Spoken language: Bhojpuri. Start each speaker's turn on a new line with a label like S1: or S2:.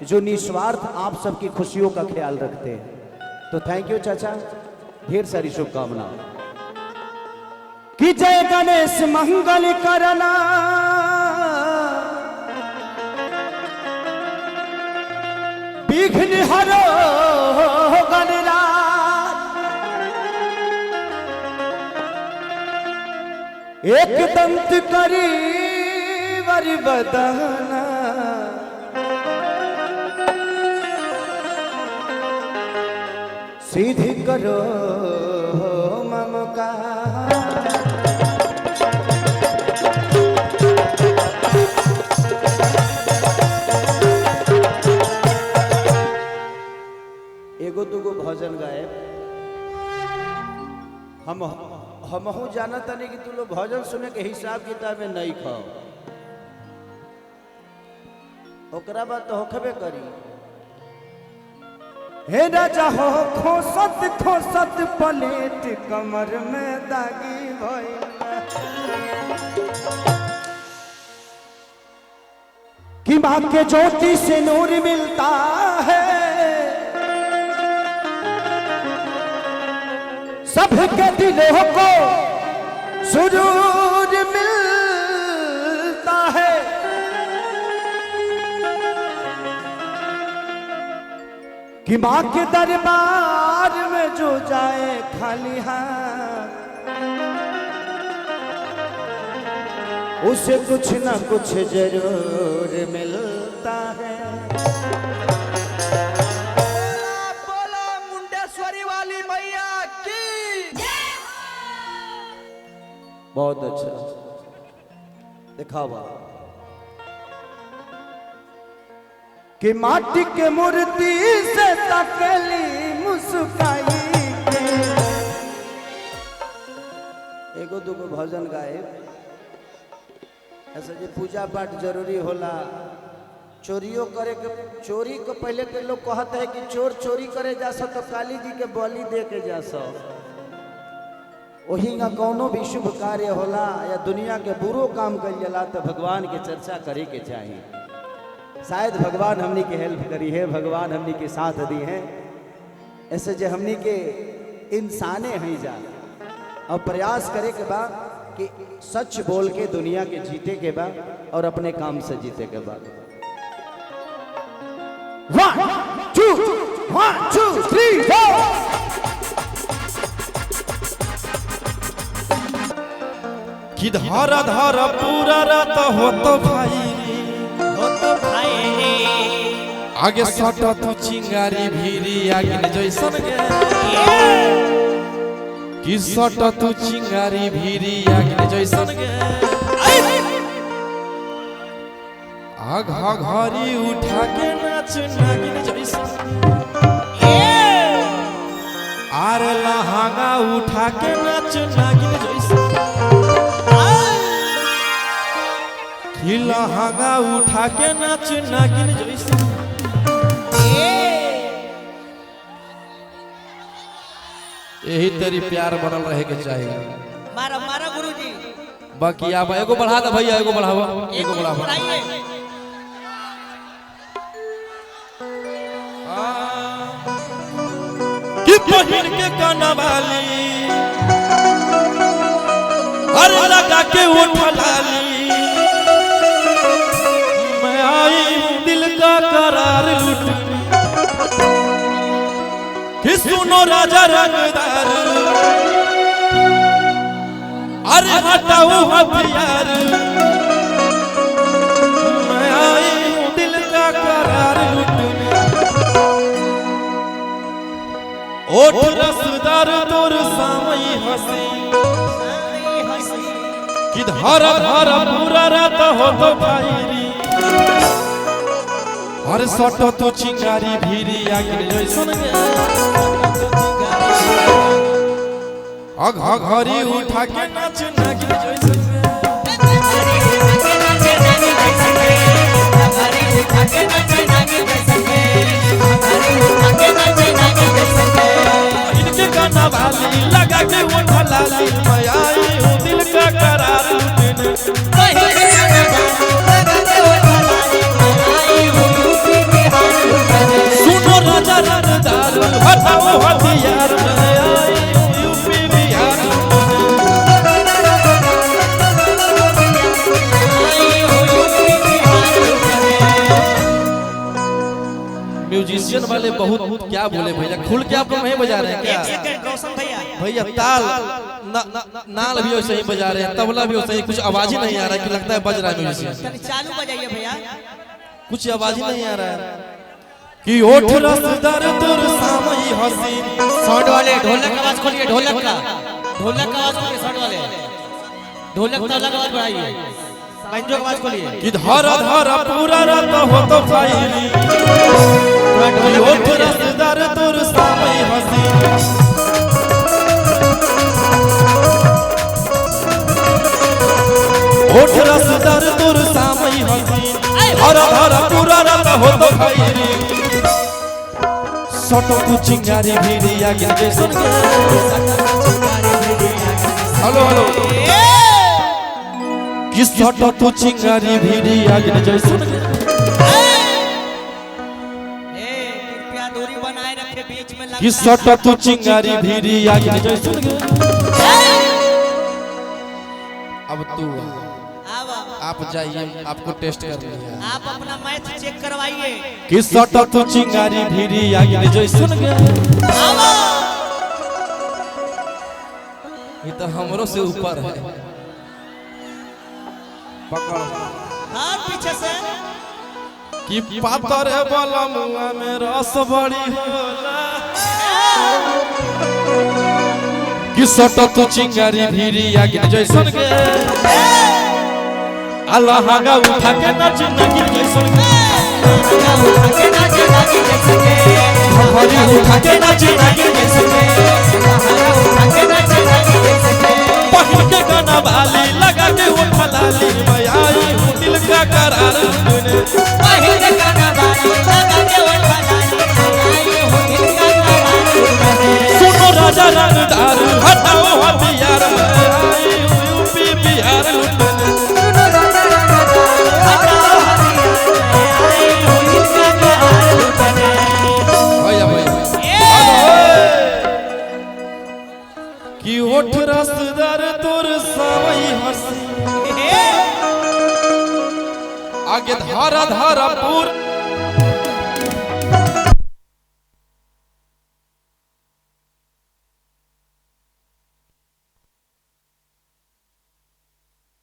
S1: जो निस्वार्थ आप सबकी खुशियों का ख्याल रखते हैं। तो थैंक यू चाचा, ढेर सारी शुभकामनाएं। कि जय गणेश मंगल करना, विघ्न हरो गणराज, एक दंत करी वर बदना, सिद्धि करो ममका। एगो दुगो भजन गाए हमहू जाना तनी कि तू लोग भजन सुने के हिसाब किताब में नहीं खाओ, ओकरा बाद तो होखबे करी। हे राजा हो खोसत पलेट कमर में दागी भई, कि माँ के ज्योति से नूर मिलता है, सबके दिलों को सुरूर मिलता है। कि माँ के दरबार में जो जाए खाली हाथ, उसे कुछ ना कुछ जरूर मिलता है।
S2: बोला मुंडेश्वरी वाली मैया की।
S1: बहुत अच्छा दिखावा कि माटी के मूर्ति से तकली मुस्काई के। एगो दुगो भजन गाए ऐसा जे पूजा पाठ जरूरी होला। चोरियों करे के, चोरी को पहले के लोग कहते हैं कि चोर चोरी करे जा सो तो काली जी के बलि दे के जा सो। वही का कौनो भी शुभ कार्य होला या दुनिया के बुरो काम कर जला तो भगवान के चर्चा करे के चाहिए। शायद भगवान हमनी के हेल्प करी है, भगवान हमनी के साथ दी है। ऐसे जो हमनी के इंसाने हैं जा और प्रयास करे के बाद कि सच बोल के दुनिया के जीते के बाद और अपने काम से जीते के बाद। 1 2 3 4
S3: कि धारा धारा पूरा रात हो तो भाई, आगे सटा तू चिंगारी भीरी आगे जैसन गे, कि सटा तू चिंगारी भीरी आगे जैसन गे। आघा घरी उठा के नाच नागिन जैसन, आर लहंगा उठा के नाच नागिन जैसन, कि लहंगा उठा के नाच नागिन जैसन। यही तेरी प्यार बनल रहे के चाहिए।
S2: मारा मारा गुरुजी।
S3: बाकी आप एगो बढ़ा दे भैया, एगो बढ़ावा, एगो बढ़ावा। कि पहिर के काना वाली, हर लगा के उठा लाली, मैं आई दिल का करार लूटने। कि सुनो राजा रंगदार, अरे हटाओ हथियार, मैं आई दिल का करार लूटने। ओठ रसदार तोर सामई हंसी, कि धारा धारा पूरा रात हो तो भाईरी, हर सटो तो चिंगारी भीरी आगे जैसन आघा घरी उठा के नाच नागिन जैसन। इनके गाना वाली लगा के उठा लाली, मैं आई हूँ दिल का करार लूटने। म्यूजिशियन वाले बहुत क्या बोले भैया, खुल के आप लोग नहीं बजा रहे हैं क्या?
S2: एक सेकंड रोशन भैया,
S3: भैया ताल नाल भी वैसे ही बजा रहे हैं, तबला भी वैसे ही, कुछ आवाज ही नहीं आ रहा है कि लगता है बज रहा है म्यूजिशियन।
S2: चालू बजाइए भैया।
S3: कुछ आवाज ही नहीं आ रहा है कि ओठ रसदार तोर सामई हसीन।
S2: साउंड वाले ढोलक आवाज खोलिए, ढोलक का आवाज खोलिए, साउंड वाले ढोलक का अलग आवाज बढ़ाइए, बैंजो का आवाज खोलिए।
S3: कि धरा धरा पूरा रात हो तो फायरी, ओठ रसदार तोर सामई हसीन। ओठ रसदार तोर सामई हसीन, धरा धरा पूरा रात हो तो फायरी। सटो तू चिंगारी भिड़िया गिर जैसन गे। हेलो हेलो कि सटो तू चिंगारी भिड़िया गिर जैसन गे।
S2: कृपया दूरी बनाए रखे, बीच में
S3: कि सटो तू चिंगारी भिड़िया गिर जैसन गे। अब तू आप जाइए, आपको टेस्ट करनी है,
S2: आप अपना मैथ चेक करवाइए।
S3: कि सटो तू चिंगारी भिड़िया गिर जैसन गे। ये तो हमरों से ऊपर है। पकड़
S2: हाँ पीछे से
S3: कि पातर वाला मुआ में रस बड़ी होला। कि सटो तू चिंगारी भिड़िया गिर जैसन गे। अल्लाह हागा उठा के नाच नगिर जैसन गे। हमारी उठा के नाच नगिर जैसन गे। पहन के गाना वाली लगा के वो फलाली, मैं आई हूँ दिल का करार तूने।
S2: पहन के गाना वाली लगा के वो फलाली, आई हूँ दिल का करार तूने।
S3: सुनो राजा रंगदार हटाओ हथियार, मैं आई हूँ यूपी बिहार लुटने। कि ओठ रसदार तोर सावई हसी, आगे धारा धारा पूर